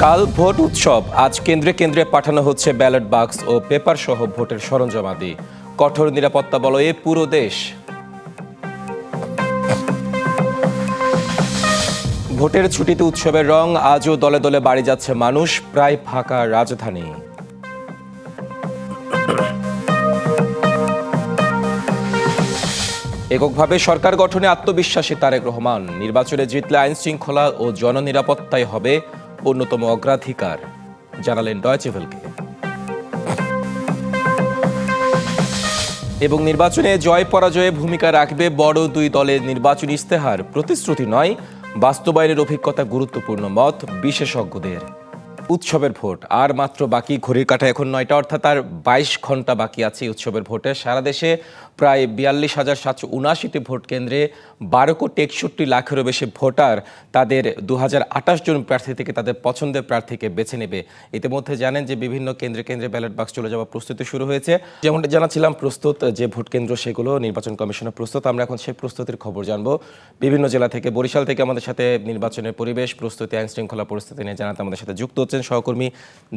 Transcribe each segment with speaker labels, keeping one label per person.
Speaker 1: কাল ভোট উৎসব। আজ কেন্দ্রে কেন্দ্রে পাঠানো হচ্ছে ব্যালট বাক্স ও পেপার সহ ভোটের সরঞ্জামাদি। কঠোর নিরাপত্তা বলয়ে পুরো দেশ। ভোটের ছুটিতে উৎসবের রং। আজও দলে দলে বাড়ি যাচ্ছে মানুষ। প্রায় ফাঁকা রাজধানী। এককভাবে সরকার গঠনে আত্মবিশ্বাসী তারেক রহমান। নির্বাচনে জিতলে আইন শৃঙ্খলা ও জননিরাপত্তাই হবে অন্যতম অগ্রাধিকার, জানালেন ডয়েচে ভেলকে। এবং নির্বাচনে জয় পরাজয়ে ভূমিকা রাখবে বড় দুই দলের নির্বাচনী ইস্তেহার। প্রতিশ্রুতি নয়, বাস্তবায়নের অভিজ্ঞতা গুরুত্বপূর্ণ মত বিশেষজ্ঞদের। উৎসবের ভোট আর মাত্র বাকি। ঘড়ির কাঁটা এখন ৯টা, অর্থাৎ আর ২২ ঘন্টা বাকি আছে উৎসবের ভোটে। সারা দেশে প্রায় ৪২,৭৭৯টি ভোট কেন্দ্রে ১২,৬১,০০,০০০ বেশি ভোটার তাদের ২,০২৮ জন প্রার্থী থেকে তাদের পছন্দের প্রার্থীকে বেছে নেবে। ইতিমধ্যে জানেন যে বিভিন্ন কেন্দ্রে কেন্দ্রে ব্যালট বাক্স চলে যাওয়ার প্রস্তুতি শুরু হয়েছে। যেমনটা জানাচ্ছিলাম, প্রস্তুত যে ভোট কেন্দ্র সেগুলো নির্বাচন কমিশনের প্রস্তুত। আমরা এখন সেই প্রস্তুতির খবর জানবো বিভিন্ন জেলা থেকে। বরিশাল থেকে আমাদের সাথে নির্বাচনের পরিবেশ, প্রস্তুতি, আইন শৃঙ্খলা পরিস্থিতি নিয়ে জানাতে আমাদের সাথে যুক্ত হচ্ছেন সহকর্মী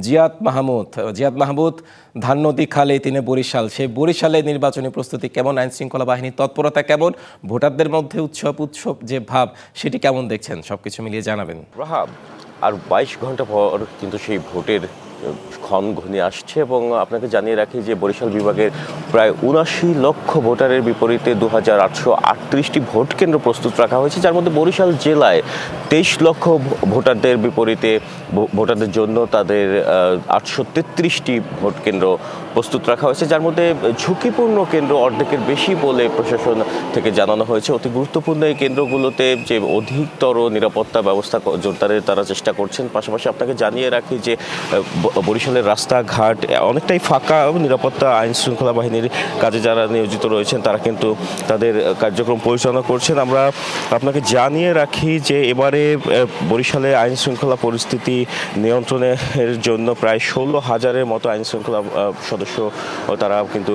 Speaker 1: জিয়াদ মাহমুদ। জিয়াদ মাহমুদ, ধাননদী খালে তিনি বরিশাল। সেই বরিশালে নির্বাচনী প্রস্তুতি কেমন? আইন শৃঙ্খলা বাহিনীর তৎপরতা কেমন? ভোটারদের মধ্যে উৎসব যে ভাব সেটি কেমন দেখছেন? সবকিছু মিলিয়ে জানাবেন।
Speaker 2: রাহাব, আর ২২ ঘন্টা পর কিন্তু সেই ভোটের ক্ষণ ঘনিয়ে আসছে এবং আপনাকে জানিয়ে রাখি যে বরিশাল বিভাগের প্রায় ৭৯ লক্ষ ভোটারের বিপরীতে ২,৮৩৮টি ভোট কেন্দ্র প্রস্তুত রাখা হয়েছে, যার মধ্যে বরিশাল জেলায় ২৩ লক্ষ ভোটারদের বিপরীতে ভোটারদের জন্য তাদের ৮৩৩টি ভোট কেন্দ্র প্রস্তুত রাখা হয়েছে, যার মধ্যে ঝুঁকিপূর্ণ কেন্দ্র অর্ধেকের বেশি বলে প্রশাসন থেকে জানানো হয়েছে। অতি গুরুত্বপূর্ণ এই কেন্দ্রগুলোতে যে অধিকতর নিরাপত্তা ব্যবস্থা জোরদারের তারা চেষ্টা করছেন। পাশাপাশি আপনাকে জানিয়ে রাখি যে বরিশালের রাস্তাঘাট অনেকটাই ফাঁকা। নিরাপত্তা আইন শৃঙ্খলা বাহিনীর কাজে যারা নিয়োজিত রয়েছেন তারা কিন্তু তাদের কার্যক্রম পরিচালনা করছেন। আমরা আপনাকে জানিয়ে রাখি যে এবারে বরিশালে আইন শৃঙ্খলা পরিস্থিতি নিয়ন্ত্রণের জন্য প্রায় ১৬,০০০-এর মতো আইন শৃঙ্খলা সদস্য তারা কিন্তু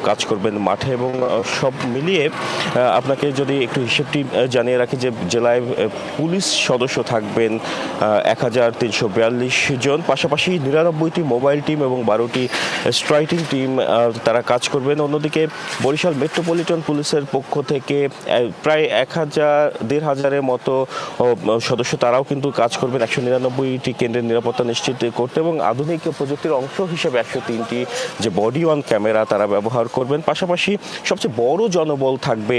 Speaker 2: কাজ করবেন মাঠে। এবং সব মিলিয়ে আপনাকে যদি একটু হিসেবটি জানিয়ে রাখি যে জেলায় পুলিশ সদস্য থাকবেন ১,৩৪২ জন, পাশাপাশি ৯৯টি মোবাইল টিম এবং ১২টি স্ট্রাইকিং টিম তারা কাজ করবেন। অন্যদিকে বরিশাল মেট্রোপলিটন পুলিশের পক্ষ থেকে প্রায় ১,৫০০-১,৫০০-এর মতো সদস্য তারাও কিন্তু কাজ করবেন ১৯৯টি কেন্দ্রের নিরাপত্তা নিশ্চিত করতে। এবং আধুনিক প্রযুক্তির অংশ হিসেবে ১০৩টি যে বডি অন ক্যামেরা তারা ব্যবহার করবেন। পাশাপাশি সবচেয়ে বড় জনবল থাকবে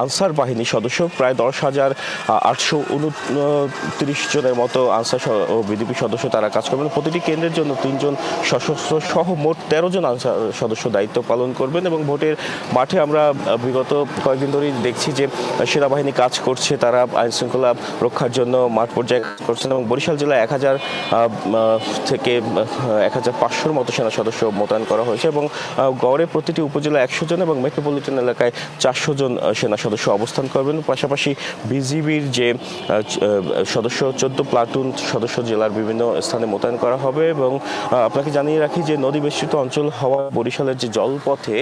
Speaker 2: আনসার বাহিনীর সদস্য, প্রায় ১০,৮২৯ জনের মতো আনসার ও বিডিপি সদস্য তারা কাজ করবেন। প্রতিটি কেন্দ্রের জন্য ৩ জন সশস্ত্র সহ মোট ১৩ জন আনসার সদস্য দায়িত্ব পালন করবেন। এবং ভোটের মাঠে আমরা বিগত কয়েকদিন ধরেই দেখছি যে সেনাবাহিনী কাজ করছে, তারা আইন শৃঙ্খলা রক্ষার জন্য মাঠ পর্যায়ে কাজ করছেন। এবং বরিশাল জেলায় ১,০০০ থেকে ১,৫০০-র মতো সেনা সদস্য মোতায়েন করা হয়েছে। এবং গড়ে প্রতিটি উপজেলা ১০০ জন এবং মেট্রোপলিটন এলাকায় ৪০০ জন সেনা সদস্য অবস্থান করবেন। পাশাপাশি বিজিবির যে সদস্য ১৪ প্লাটুন সদস্য জেলার বিভিন্ন স্থানে মোতায়েন করা হবে। এবং আপনাকে জানিয়ে রাখি যে নদী বেষ্টিত অঞ্চল হওয়া বরিশালের যে জলপথে,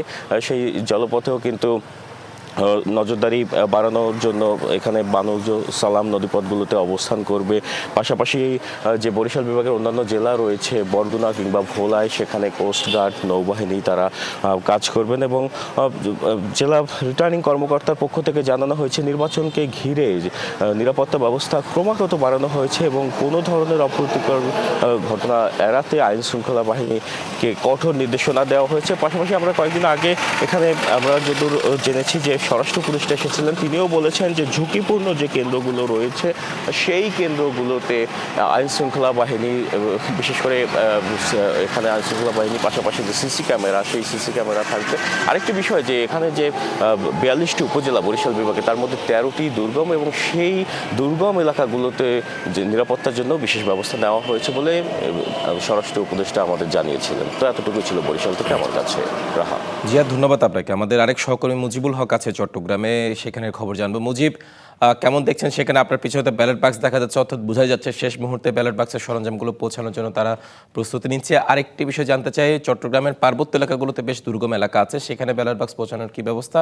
Speaker 2: সেই জলপথেও কিন্তু নজরদারি বাড়ানোর জন্য এখানে বানুজ সালাম নদীপথগুলোতে অবস্থান করবে। পাশাপাশি যে বরিশাল বিভাগের অন্যান্য জেলা রয়েছে বরগুনা কিংবা ভোলায়, সেখানে কোস্টগার্ড নৌবাহিনী তারা কাজ করবেন। এবং জেলা রিটার্নিং কর্মকর্তার পক্ষ থেকে জানানো হয়েছে নির্বাচনকে ঘিরে নিরাপত্তা ব্যবস্থা ক্রমাগত বাড়ানো হয়েছে এবং কোনো ধরনের অপ্রীতিকর ঘটনা এড়াতে আইন শৃঙ্খলা বাহিনীকে কঠোর নির্দেশনা দেওয়া হয়েছে। পাশাপাশি আমরা কয়েকদিন আগে এখানে আমরা যতদূর জেনেছি যে স্বরাষ্ট্র উপদেষ্টা এসেছিলেন, তিনিও বলেছেন যে ঝুঁকিপূর্ণ যে কেন্দ্রগুলো রয়েছে সেই কেন্দ্রগুলোতে আইন শৃঙ্খলা বাহিনী, বিশেষ করে এখানে আইন শৃঙ্খলা বাহিনীর পাশাপাশি যে সিসি ক্যামেরা, সেই সিসি ক্যামেরা থাকবে। আরেকটি বিষয় যে এখানে যে ৪২টি উপজেলা বরিশাল বিভাগে, তার মধ্যে ১৩টি দুর্গম এবং সেই দুর্গম এলাকাগুলোতে যে নিরাপত্তার জন্য বিশেষ ব্যবস্থা নেওয়া হয়েছে বলে স্বরাষ্ট্র উপদেষ্টা আমাদের জানিয়েছিলেন। তো এতটুকুই ছিল বরিশাল থেকে আমার কাছে। রাহা।
Speaker 1: জিয়া, ধন্যবাদ আপনাকে। আমাদের আরেক সহকর্মী মুজিবুল হক আছে চট্টগ্রামে, সেখানে খবর জানবো। মুজিব, কেমন দেখছেন সেখানে? আপনার পিছনে ব্যালট বাক্স দেখা যাচ্ছে, অর্থাৎ বোঝাই যাচ্ছে শেষ মুহূর্তে ব্যালট বাক্সের সরঞ্জামগুলো পৌঁছানোর জন্য তারা প্রস্তুতি নিচ্ছে। আরেকটি বিষয় জানতে চাই, চট্টগ্রামের পার্বত্য এলাকাগুলোতে বেশ দুর্গম এলাকা আছে, সেখানে ব্যালট বাক্স পৌঁছানোর কি ব্যবস্থা?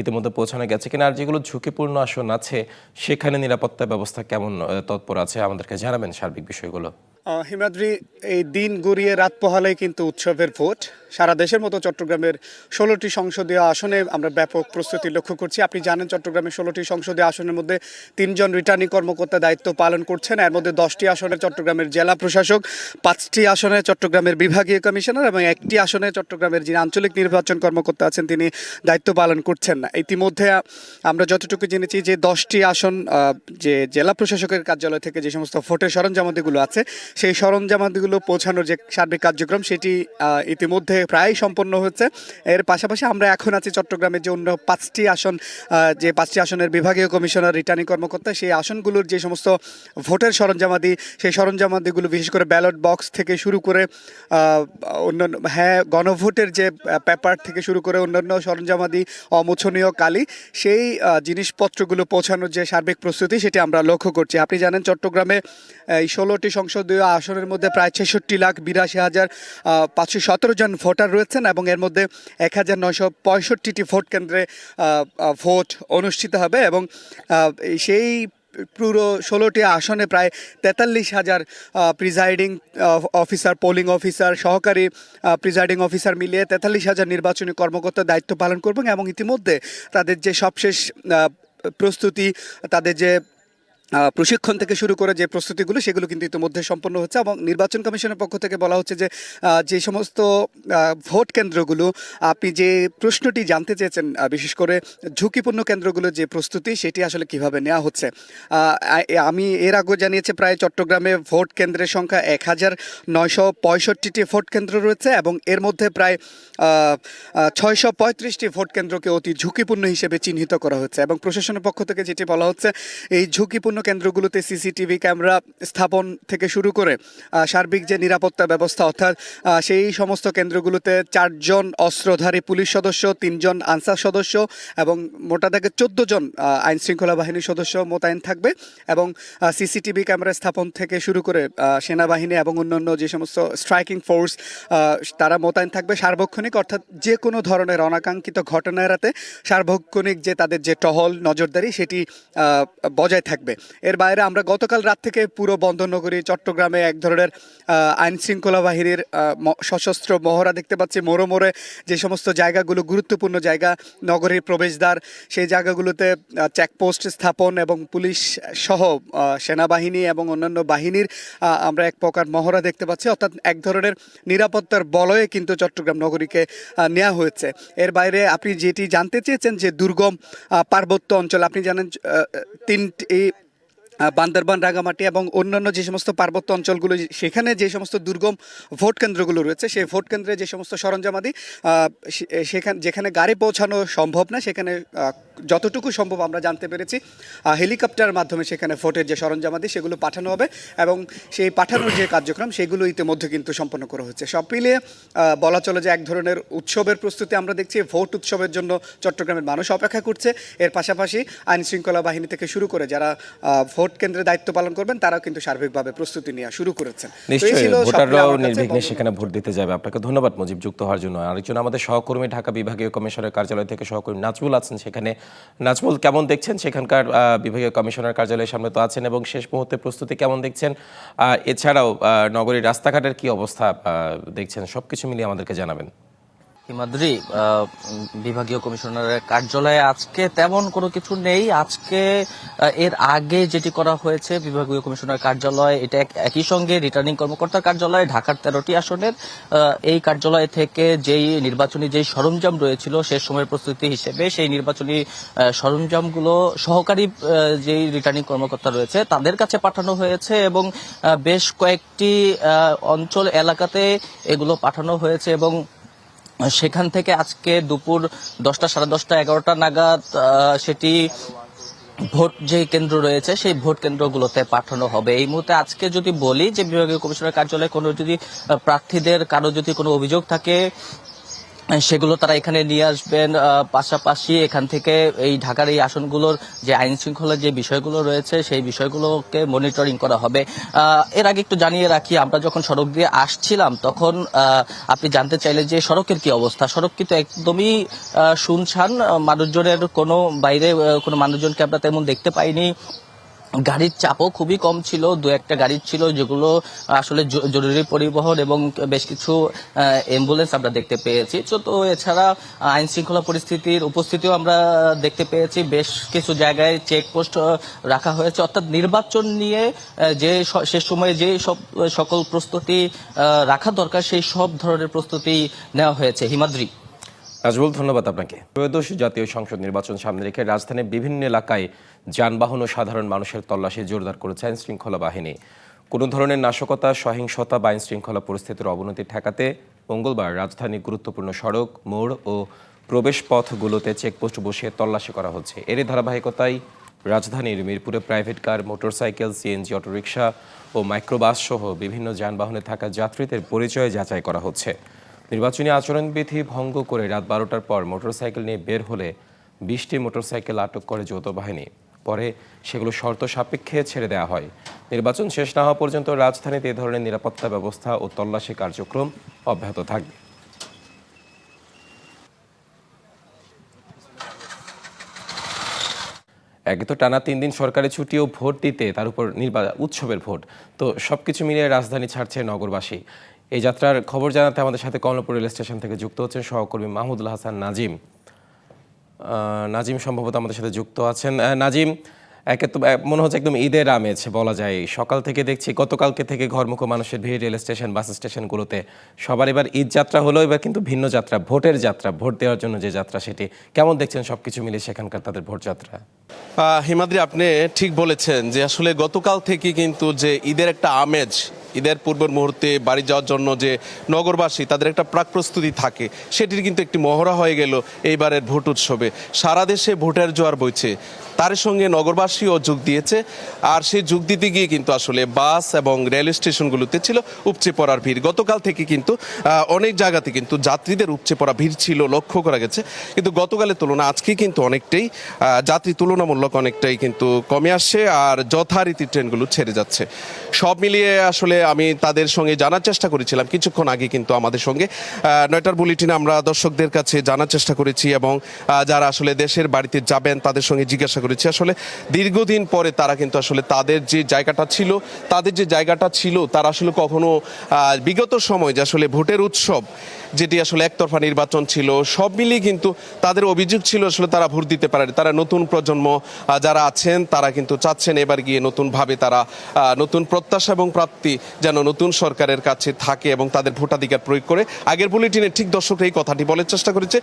Speaker 1: ইতিমধ্যে পৌঁছানো গেছে কিনা? আর যেগুলো ঝুঁকিপূর্ণ আসন আছে সেখানে নিরাপত্তা ব্যবস্থা কেমন তৎপর আছে? আমাদেরকে জানাবেন সার্বিক বিষয়গুলো।
Speaker 3: হিমাদ্রি, এই দিন গড়িয়ে রাত পোহালেই কিন্তু উৎসবের ভোট। সারা দেশের মতো চট্টগ্রামের 16টি সংসদীয় আসনে আমরা ব্যাপক প্রস্তুতি লক্ষ্য করছি। আপনি জানেন চট্টগ্রামের 16টি সংসদীয় আসনের মধ্যে 3জন রিটার্নিং কর্মকর্তা দায়িত্ব পালন করছেন। এর মধ্যে 10টি আসনে চট্টগ্রামের জেলা প্রশাসক, 5টি আসনে চট্টগ্রামের বিভাগীয় কমিশনার এবং 1টি আসনে চট্টগ্রামের যিনি আঞ্চলিক নির্বাচন কর্মকর্তা আছেন তিনি দায়িত্ব পালন করছেন না। ইতিমধ্যে আমরা যতটুকু জেনেছি যে 10টি আসন যে জেলা প্রশাসকের কার্যালয় থেকে যে সমস্ত ভোটের সরঞ্জামাদিগুলো আছে সেই সরঞ্জামাদিগুলো পৌঁছানোর যে সার্বিক কার্যক্রম সেটি ইতিমধ্যে প্রায় সম্পন্ন হচ্ছে। এর পাশাপাশি আমরা এখন আছি চট্টগ্রামের যে অন্য 5টি আসন, যে 5টি আসনের বিভাগীয় কমিশনার রিটার্নিং কর্মকর্তা সেই আসনগুলোর যে সমস্ত ভোটের সরঞ্জামাদি সেই সরঞ্জামাদিগুলো বিশেষ করে ব্যালট বক্স থেকে শুরু করে অন্যান্য গণভোটের যে পেপার থেকে শুরু করে অন্যান্য সরঞ্জামাদি, অমোছনীয় কালি, সেই জিনিসপত্রগুলো পৌঁছানোর যে সার্বিক প্রস্তুতি সেটি আমরা লক্ষ্য করছি। আপনি জানেন চট্টগ্রামে এই 16টি সংসদীয় আসনের মধ্যে প্রায় 66,82,517 জন ভোটার রয়েছেন এবং এর মধ্যে 1,965টি ভোট কেন্দ্রে ভোট অনুষ্ঠিত হবে এবং সেই পুরো 16টি আসনে প্রায় 43,000 প্রিজাইডিং অফিসার, পোলিং অফিসার, সহকারী প্রিজাইডিং অফিসার মিলিয়ে 43,000 নির্বাচনী কর্মকর্তা দায়িত্ব পালন করবেন এবং ইতিমধ্যে তাদের যে সবশেষ প্রস্তুতি, তাদের যে প্রশিক্ষণ থেকে শুরু করে যে প্রস্তুতিগুলো সেগুলো কিন্তু ইতিমধ্যে সম্পন্ন হচ্ছে এবং নির্বাচন কমিশনের পক্ষ থেকে বলা হচ্ছে যে যে সমস্ত ভোট কেন্দ্রগুলো আপনি যে প্রশ্নটি জানতে চেয়েছেন, বিশেষ করে ঝুঁকিপূর্ণ কেন্দ্রগুলো যে প্রস্তুতি সেটি আসলে কিভাবে নেওয়া হচ্ছে। আমি এর আগে জানিয়েছি প্রায় চট্টগ্রামে ভোট কেন্দ্রের সংখ্যা 1,965টি ভোট কেন্দ্র রয়েছে এবং এর মধ্যে প্রায় 635টি ভোট কেন্দ্রকে অতি ঝুঁকিপূর্ণ হিসেবে চিহ্নিত করা হচ্ছে এবং প্রশাসনের পক্ষ থেকে যেটি বলা হচ্ছে এই ঝুঁকিপূর্ণ কেন্দ্রগুলোতে সিসিটিভি ক্যামেরা স্থাপন থেকে শুরু করে সার্বিক যে নিরাপত্তা ব্যবস্থা, অর্থাৎ সেই সমস্ত কেন্দ্রগুলোতে 4 জন অস্ত্রধারী পুলিশ সদস্য, 3 জন আনসার সদস্য এবং মোটা দাগে 14 জন আইন শৃঙ্খলা বাহিনীর সদস্য মোতায়েন থাকবে এবং সিসিটিভি ক্যামেরা স্থাপন থেকে শুরু করে সেনাবাহিনী এবং অন্যান্য যে সমস্ত স্ট্রাইকিং ফোর্স তারা মোতায়েন থাকবে সার্বক্ষণিক, অর্থাৎ যে কোনো ধরনের অনাকাঙ্ক্ষিত ঘটনা এড়াতে সার্বক্ষণিক যে তাদের যে টহল নজরদারি সেটি বজায় থাকবে। এর বাইরে আমরা গতকাল রাত থেকে পুরো বন্দরনগরী চট্টগ্রামে এক ধরনের আইন শৃঙ্খলা বাহিনীর সশস্ত্র মহড়া দেখতে পাচ্ছি। মোড়ে মোড়ে যে সমস্ত জায়গাগুলো গুরুত্বপূর্ণ জায়গা, নগরীর প্রবেশদ্বার, সেই জায়গাগুলোতে চেকপোস্ট স্থাপন এবং পুলিশ সহ সেনাবাহিনী এবং অন্যান্য বাহিনীর আমরা এক প্রকার মহড়া দেখতে পাচ্ছি, অর্থাৎ এক ধরনের নিরাপত্তার বলয়ে কিন্তু চট্টগ্রাম নগরীকে নেওয়া হয়েছে। এর বাইরে আপনি যেটি জানতে চেয়েছেন যে দুর্গম পার্বত্য অঞ্চল, আপনি জানেন 3টি বান্দরবান, রাঙামাটি এবং অন্যান্য যে সমস্ত পার্বত্য অঞ্চলগুলো সেখানে যে সমস্ত দুর্গম ভোট কেন্দ্রগুলো রয়েছে সেই ভোট কেন্দ্রে যে সমস্ত সরঞ্জামাদি সেখানে যেখানে গাড়ি পৌঁছানো সম্ভব না সেখানে যতটুকু সম্ভব আমরা জানতে পেরেছি হেলিকপ্টারের মাধ্যমে সেখানে ভোটের যে সরঞ্জামাদি সেগুলো পাঠানো হবে এবং সেই পাঠানোর যে কার্যক্রম সেগুলো ইতিমধ্যে কিন্তু সম্পন্ন করা হচ্ছে। সব মিলিয়ে বলা চলে যে এক ধরনের উৎসবের প্রস্তুতি আমরা দেখছি। ভোট উৎসবের জন্য চট্টগ্রামের মানুষ অপেক্ষা করছে। এর পাশাপাশি আইন শৃঙ্খলা বাহিনী থেকে শুরু করে যারা ভোট কেন্দ্রে দায়িত্ব পালন করবেন তারাও কিন্তু সার্বিকভাবে প্রস্তুতি নেওয়া শুরু করেছেন।
Speaker 1: নিশ্চয়ই ভোটাররাও নির্বিঘ্নে সেখানে ভোট দিতে যাবে। আপনাকে ধন্যবাদ মুজিব যুক্ত হওয়ার জন্য। আরেকজন আমাদের সহকর্মী ঢাকা বিভাগীয় কমিশনার কার্যালয় থেকে সহকর্মী নাজমুল আছেন সেখানে। নাজমুল, কেমন দেখছেন সেখানকার বিভাগীয় কমিশনার কার্যালয়ের সামনে তো আছেন এবং শেষ মুহূর্তে প্রস্তুতি কেমন দেখছেন, এছাড়াও নগরীর রাস্তাঘাটের কি অবস্থা দেখছেন, সবকিছু মিলিয়ে আমাদেরকে জানাবেন।
Speaker 4: হিমাদ্রি, বিভাগীয় কমিশনারের কার্যালয়ে আজকে তেমন কোনো কিছু নেই। আজকে এর আগে যেটি করা হয়েছে বিভাগীয় কমিশনার কার্যালয়, এটা একই সঙ্গে রিটার্নিং কর্মকর্তার কার্যালয় ঢাকার 13টি আসনের এই কার্যালয় থেকে যেই নির্বাচনী যেই সরঞ্জাম রয়েছিল শেষ সময়ের প্রস্তুতি হিসেবে সেই নির্বাচনী সরঞ্জামগুলো সহকারী যেই রিটার্নিং কর্মকর্তা রয়েছে তাদের কাছে পাঠানো হয়েছে এবং বেশ কয়েকটি অঞ্চল এলাকাতে এগুলো পাঠানো হয়েছে এবং সেখান থেকে আজকে দুপুর 10টা, 10:30, 11টা নাগাদ সেটি ভোট যে কেন্দ্র রয়েছে সেই ভোট কেন্দ্রগুলোতে পাঠানো হবে। এই মুহূর্তে আজকে যদি বলি যে বিভাগীয় কমিশনার কার্যালয়ে কোনো যদি প্রার্থীদের কারো যদি কোনো অভিযোগ থাকে সেগুলো তারা এখানে নিয়ে আসবেন। পাশাপাশি এখান থেকে এই ঢাকার এই আসনগুলোর যে আইন শৃঙ্খলার যে বিষয়গুলো রয়েছে সেই বিষয়গুলোকে মনিটরিং করা হবে। এর আগে একটু জানিয়ে রাখি, আমরা যখন সড়ক দিয়ে আসছিলাম তখন আপনি জানতে চাইলেন যে সড়কের কি অবস্থা। সড়ক কিন্তু একদমই শুনশান, মানুষজনের কোনো বাইরে কোনো মানুষজনকে আমরা তেমন দেখতে পাইনি। গাড়ির চাপও খুবই কম ছিল, দু একটা গাড়ি ছিল যেগুলো আসলে জরুরি পরিবহন এবং বেশ কিছু অ্যাম্বুলেন্স আমরা দেখতে পেয়েছি। তো এছাড়া আইন শৃঙ্খলা পরিস্থিতির উপস্থিতিও আমরা দেখতে পেয়েছি, বেশ কিছু জায়গায় চেকপোস্ট রাখা হয়েছে। অর্থাৎ নির্বাচন নিয়ে যে শেষ সময়ে যে সকল প্রস্তুতি রাখা দরকার সেই সব ধরনের প্রস্তুতি নেওয়া হয়েছে। হিমাদ্রি।
Speaker 1: নাজমুল, ধন্যবাদ আপনাকে। ত্রয়োদশ জাতীয় সংসদ নির্বাচন সামনে রেখে রাজধানীর বিভিন্ন এলাকায় যানবাহন ও সাধারণ মানুষের তল্লাশি জোরদার করেছে আইন শৃঙ্খলা বাহিনী। কোনো ধরনের নাশকতা, সহিংসতা বা আইন শৃঙ্খলা পরিস্থিতির অবনতি ঠেকাতে মঙ্গলবার রাজধানীর গুরুত্বপূর্ণ সড়ক, মোড় ও প্রবেশ পথগুলোতে চেকপোস্ট বসিয়ে তল্লাশি করা হচ্ছে। এরই ধারাবাহিকতায় রাজধানীর মিরপুরে private car, motorcycle, CNG, autorickshaw ও মাইক্রোবাস সহ বিভিন্ন যানবাহনে থাকা যাত্রীদের পরিচয় যাচাই করা হচ্ছে। নির্বাচনী আচরণবিধি ভঙ্গ করে রাত 12টার পর মোটরসাইকেল নিয়ে বের হলে 20টি মোটরসাইকেল আটক করে যৌথ বাহিনী। পরে সেগুলো শর্ত সাপেক্ষে ছেড়ে দেওয়া হয়। নির্বাচন শেষ না হওয়া পর্যন্ত রাজধানীতে এ ধরনের নিরাপত্তা ব্যবস্থা ও তল্লাশি কার্যক্রম অব্যাহত থাকবে। একে তো টানা 3 দিন সরকারি ছুটি ও ভোট দিতে, তার উপর উৎসবের ভোট, তো সবকিছু মিলিয়ে রাজধানী ছাড়ছে নগরবাসী। এই যাত্রার খবর জানাতে আমাদের সাথে কমলাপুর রেল স্টেশন থেকে যুক্ত হচ্ছেন সহকর্মী মাহমুদুল হাসান নাজিম। নাজিম সম্ভবত আমাদের সাথে যুক্ত আছেন। নাজিম, একে তো মনে হচ্ছে একদম ঈদের আমেজ বলা যায়। সকাল থেকে দেখছি গতকালকে থেকে ঘরমুখো মানুষের ভিড় রেল স্টেশন, বাস স্টেশনগুলোতে। সবার এবার ঈদ যাত্রা হলো, এবার কিন্তু ভিন্ন যাত্রা, ভোটের যাত্রা, ভোট দেওয়ার জন্য যে যাত্রা, সেটি কেমন দেখছেন সবকিছু মিলিয়ে সেখানকার তাদের ভোট যাত্রা?
Speaker 5: হিমাদ্রি, আপনি ঠিক বলেছেন যে আসলে গতকাল থেকে কিন্তু যে ঈদের একটা আমেজ, ঈদের পূর্বের মুহূর্তে বাড়ি যাওয়ার জন্য যে নগরবাসী তাদের একটা প্রাক প্রস্তুতি থাকে, সেটির কিন্তু একটি মহড়া হয়ে গেল এইবারের ভোট উৎসবে। সারা দেশে ভোটের জোয়ার বইছে, তার সঙ্গে নগরবাসীও যোগ দিয়েছে। আর সেই যোগ দিতে গিয়ে কিন্তু আসলে বাস এবং রেল স্টেশনগুলোতে ছিল উপচে পড়ার ভিড়। গতকাল থেকে কিন্তু অনেক জায়গাতে কিন্তু যাত্রীদের উপচে পড়া ভিড় ছিল, লক্ষ্য করা গেছে। কিন্তু গতকালের তুলনায় আজকে কিন্তু অনেকটাই যাত্রী তুলনামূলক অনেকটাই কিন্তু কমে আসছে, আর যথারীতি ট্রেনগুলো ছেড়ে যাচ্ছে। সব মিলিয়ে আসলে আমি তাদের সঙ্গে জানার চেষ্টা করেছিলাম কিছুক্ষণ আগে, কিন্তু আমাদের সঙ্গে 9টার বুলেটিনে আমরা দর্শকদের কাছে জানার চেষ্টা করেছি এবং যারা আসলে দেশের বাড়িতে যাবেন তাদের সঙ্গে জিজ্ঞাসা করেছি আসলে দীর্ঘদিন পরে তারা কিন্তু আসলে তাদের যে জায়গাটা ছিল তারা আসলে কখনো বিগত সময় যে আসলে ভোটের উৎসব, যেটি আসলে একতরফা নির্বাচন ছিল, সব মিলিয়ে কিন্তু তাদের অভিযোগ ছিল আসলে তারা ভোট দিতে পারেনি। তারা নতুন প্রজন্ম যারা আছেন তারা কিন্তু চাচ্ছেন এবার গিয়ে নতুনভাবে তারা নতুন প্রত্যাশা এবং প্রাপ্তি যেন নতুন সরকারের কাছে থাকে এবং তাদের ভোটাধিকার প্রয়োগ করে। আগের বুলেটিনে ঠিক দর্শকরা এই কথাটি বলার চেষ্টা করেছে।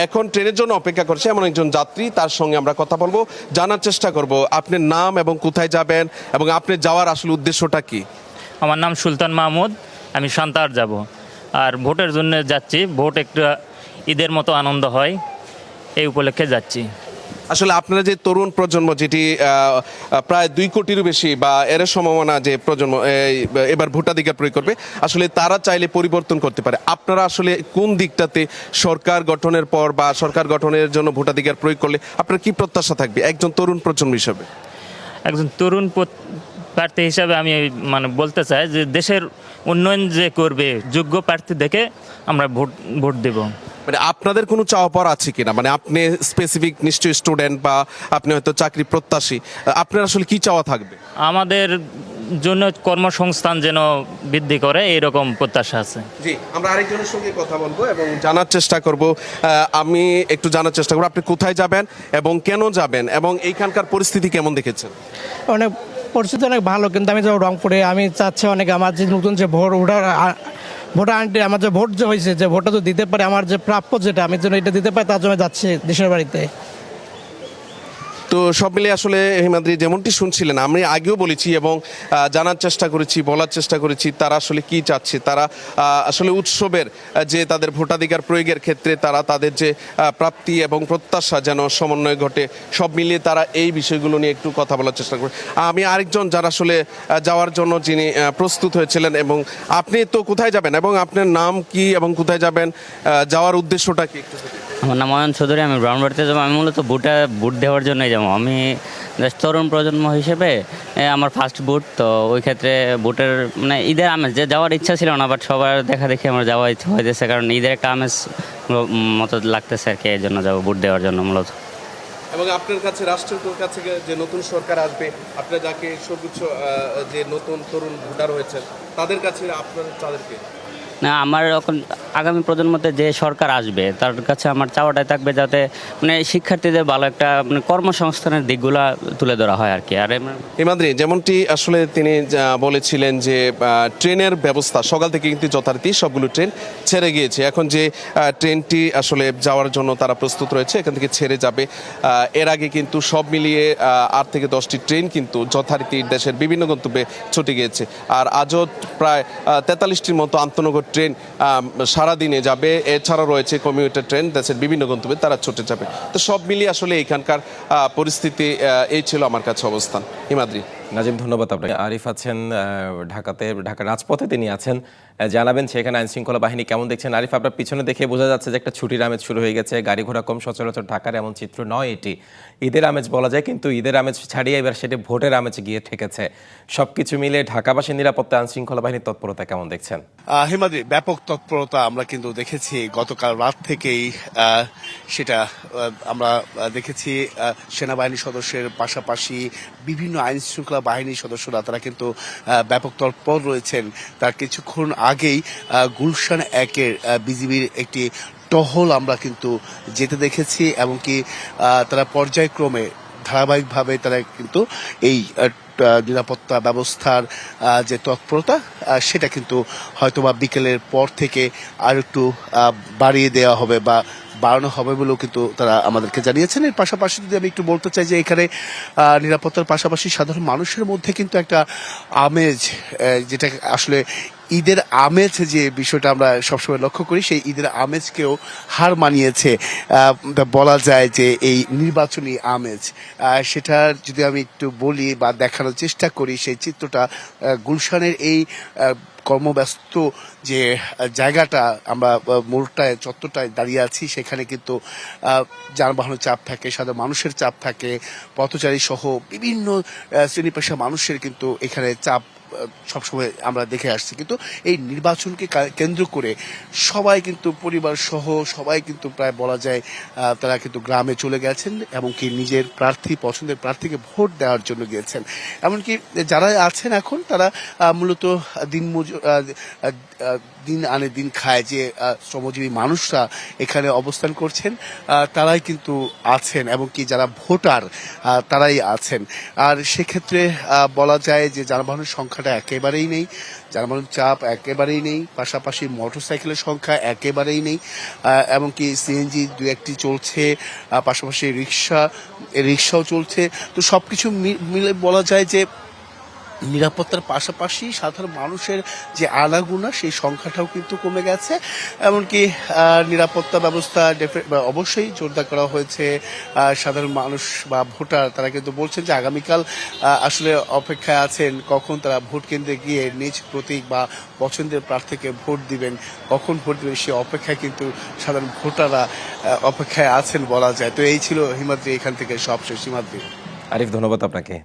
Speaker 5: এখন ট্রেনের জন্য অপেক্ষা করছে এমন একজন যাত্রী, তার সঙ্গে আমরা কথা বলবো, জানার চেষ্টা করব আপনার নাম এবং কোথায় যাবেন এবং আপনি যাওয়ার আসলে উদ্দেশ্যটা কি।
Speaker 6: আমার নাম সুলতান মাহমুদ, আমি সান্তাহার যাব আর ভোটের জন্য যাচ্ছি। ভোট একটু ঈদের মতো আনন্দ হয়, এই উপলক্ষে যাচ্ছি।
Speaker 5: আসলে আপনারা যে তরুণ প্রজন্ম, যেটি প্রায় 2 কোটিরও বেশি বা এর সম্ভাবনা যে প্রজন্ম এবার ভোটাধিকার প্রয়োগ করবে, আসলে তারা চাইলে পরিবর্তন করতে পারে। আপনারা আসলে কোন দিকটাতে সরকার গঠনের পর বা সরকার গঠনের জন্য ভোটাধিকার প্রয়োগ করলে আপনার কি প্রত্যাশা থাকবে একজন তরুণ প্রজন্ম হিসাবে?
Speaker 6: একজন তরুণ প্রার্থী হিসাবে আমি বলতে চাই যে দেশের উন্নয়ন যে করবে যোগ্য প্রার্থী দেখে আমরা ভোট দেব।
Speaker 5: আপনাদের কোনো চাওয়া পাওয়া আছে কিনা? আপনি স্পেসিফিক নিশ্চয়ই স্টুডেন্ট বা আপনি হয়তো চাকরি প্রত্যাশী, আপনার আসলে কি চাওয়া থাকবে?
Speaker 6: আমাদের জন্য কর্মসংস্থান যেন বৃদ্ধি করে, এইরকম প্রত্যাশা আছে।
Speaker 5: জি, আমরা আরেকজনের সঙ্গে কথা বলবো এবং জানার চেষ্টা করব। আমি একটু জানার চেষ্টা করবো আপনি কোথায় যাবেন এবং কেন যাবেন এবং এইখানকার পরিস্থিতি কেমন দেখেছেন?
Speaker 7: অনেক পরিস্থিতি অনেক ভালো, কিন্তু আমি যাবো রংপুরে। আমি চাচ্ছি আমার যে নতুন যে ভোটার আনটি আমার যে ভোট যে হয়েছে, যে ভোটটা তো দিতে পারে, আমার যে প্রাপ্য যেটা আমি যেন এটা দিতে পারি, তার জন্য যাচ্ছি দেশের বাড়িতে।
Speaker 5: তো সব মিলে আসলে হিমাদ্রি যেমনটি শুনছিলেন, আমি আগেও বলেছি এবং জানার চেষ্টা করেছি, বলার চেষ্টা করেছি তারা আসলে কি চাচ্ছে। তারা আসলে উৎসবের যে তাদের ভোটাধিকার প্রয়োগের ক্ষেত্রে তারা তাদের যে প্রাপ্তি এবং প্রত্যাশা যেন সমন্বয় ঘটে, সব মিলিয়ে তারা এই বিষয়গুলো নিয়ে একটু কথা বলার চেষ্টা করে। আমি আরেকজন যারা আসলে যাওয়ার জন্য যিনি প্রস্তুত হয়েছিলেন, এবং আপনি তো কোথায় যাবেন এবং আপনার নাম কি এবং কোথায় যাবেন, যাওয়ার উদ্দেশ্যটা কি একটু?
Speaker 8: আমার নাম অয়ন চৌধুরী, আমি ব্রাউনবাড়িতে যাবো। আমি মূলত ভোট দেওয়ার জন্যই যাবো। আমি তরুণ প্রজন্ম হিসেবে আমার ফার্স্ট ভোট, তো ওই ক্ষেত্রে ভোটের ঈদের আমেজ যে যাওয়ার ইচ্ছা ছিল না, বাট সবার দেখা দেখি আমার যাওয়ার ইচ্ছা হয়েছে, কারণ ঈদের একটা আমেজ মতো লাগতেছে আর কি, এই জন্য যাবো ভোট দেওয়ার জন্য মূলত।
Speaker 5: এবং আপনার কাছে রাষ্ট্রের কাছে যে নতুন সরকার আসবে, আপনারা যাকে সর্বোচ্চ যে নতুন তরুণ ভোটার হয়েছেন তাদের কাছে আপনার তাদেরকে
Speaker 8: না, আমার এখন আগামী প্রজন্মতে যে সরকার আসবে তার কাছে আমার চাওয়াটাই থাকবে যাতে মানে শিক্ষার্থীদের ভালো একটা মানে কর্মসংস্থানের দিকগুলা তুলে ধরা হয় আর কি। আর
Speaker 5: হিমাদ্রি, যেমনটি আসলে তিনি বলেছিলেন যে ট্রেনের ব্যবস্থা সকাল থেকে কিন্তু যথারীতি সবগুলো ট্রেন ছেড়ে গিয়েছে। এখন যে ট্রেনটি আসলে যাওয়ার জন্য তারা প্রস্তুত রয়েছে, এখান থেকে ছেড়ে যাবে। এর আগে কিন্তু সব মিলিয়ে 8 থেকে 10টি ট্রেন কিন্তু যথারীতি দেশের বিভিন্ন গন্তব্যে ছুটে গিয়েছে। আর আজও প্রায় 43টির মতো আন্তনগর ট্রেন সারাদিনে যাবে। এছাড়া রয়েছে কমিউটার ট্রেন দেশের বিভিন্ন গন্তব্যে তারা ছুটে যাবে। তো সব মিলিয়ে আসলে এখানকার পরিস্থিতি এই ছিল আমার কাছে অবস্থান। হিমাদ্রি।
Speaker 1: নাজিম, ধন্যবাদ আপনাকে। আরিফ আছেন ঢাকার রাজপথে, তিনি আছেন, জানাবেন সেখানে আইন শৃঙ্খলা বাহিনী কেমন দেখছেন। আরিফ, আপনার পিছনে দেখে বোঝা যাচ্ছে যে একটা ছুটির আমেজ শুরু হয়ে গেছে, গাড়ি ঘোড়া কম, সচরাচর ঢাকার এমন চিত্র নয় এটি। ঈদের আমেজ বলা যায়, কিন্তু ঈদের আমেজ ছাড়িয়ে এবার সেটি ভোটের আমেজ গিয়ে ঠেকেছে। সবকিছু মিলে ঢাকাবাসীর নিরাপত্তা, আইন শৃঙ্খলা বাহিনীর তৎপরতা কেমন দেখছেন?
Speaker 9: হিমাদ্রি, ব্যাপক তৎপরতা আমরা কিন্তু দেখেছি গতকাল রাত থেকেই। সেটা আমরা দেখেছি সেনাবাহিনী সদস্যের পাশাপাশি বিভিন্ন আইন শৃঙ্খলা বাহিনীর সদস্যরা তারা কিন্তু ব্যাপক তৎপর রয়েছেন। তার কিছুক্ষণ আগেই গুলশান 1-এর বিজিবির একটি টহল আমরা কিন্তু যেতে দেখেছি, এমনকি তারা পর্যায়ক্রমে ধারাবাহিকভাবে তারা কিন্তু এই নিরাপত্তা ব্যবস্থার যে তৎপরতা সেটা কিন্তু হয়তোবা বিকেলের পর থেকে আর একটু বাড়িয়ে দেওয়া হবে বা বাড়ানো হবে বলেও কিন্তু তারা আমাদেরকে জানিয়েছেন। এর পাশাপাশি যদি আমি একটু বলতে চাই যে এখানে নিরাপত্তার পাশাপাশি সাধারণ মানুষের মধ্যে কিন্তু একটা আমেজ, যেটা আসলে ঈদের আমেজ যে বিষয়টা আমরা সবসময় লক্ষ্য করি, সেই ঈদের আমেজকেও হার মানিয়েছে বলা যায় যে এই নির্বাচনী আমেজ। সেটা যদি আমি একটু বলি বা দেখানোর চেষ্টা করি, সেই চিত্রটা গুলশানের এই কর্মব্যস্ত যে জায়গাটা, আমরা মোড়টায় চত্বরটায় দাঁড়িয়ে আছি, সেখানে কিন্তু যানবাহনের চাপ থাকে, সাধারণ মানুষের চাপ থাকে, পথচারী সহ বিভিন্ন শ্রেণী পেশা মানুষের কিন্তু এখানে চাপ সবসময় আমরা দেখে আসছি। কিন্তু এই নির্বাচনকে কেন্দ্র করে সবাই কিন্তু পরিবার সহ সবাই কিন্তু প্রায় বলা যায় তারা কিন্তু গ্রামে চলে গেছেন, এমনকি নিজের প্রার্থী, পছন্দের প্রার্থীকে ভোট দেওয়ার জন্য গিয়েছেন। এমনকি যারা আছেন এখন তারা মূলত দিন আনে দিন খায় যে শ্রমজীবী মানুষরা এখানে অবস্থান করছেন, তারাই কিন্তু আছেন, এমনকি যারা ভোটার তারাই আছেন। আর সেক্ষেত্রে বলা যায় যে যানবাহনের সংখ্যাটা একেবারেই নেই, যানবাহনের চাপ একেবারেই নেই, পাশাপাশি মোটরসাইকেলের সংখ্যা একেবারেই নেই, এমনকি সিএনজি 2-1টি চলছে, পাশাপাশি রিক্সাও চলছে। তো সবকিছু মিলে বলা যায় যে নিরাপত্তার পাশাপাশি সাধারণ মানুষের যে আনাগোনা সেই সংখ্যাটাও কিন্তু কমে গেছে। এমনকি নিরাপত্তা ব্যবস্থা অবশ্যই জোরদার করা হয়েছে। সাধারণ মানুষ বা ভোটার তারা কিন্তু বলছেন যে আগামীকাল আসলে অপেক্ষায় আছেন কখন তারা ভোট কেন্দ্রে গিয়ে নিজ প্রতীক বা পছন্দের প্রার্থীকে ভোট দিবেন, কখন ভোট দিবেন সে অপেক্ষায় কিন্তু সাধারণ ভোটাররা অপেক্ষায় আছেন বলা যায়। তো এই ছিল হিমাদ্রি এখান থেকে সবশেষ। হিমাদ্রি।
Speaker 1: আরিফ, ধন্যবাদ আপনাকে।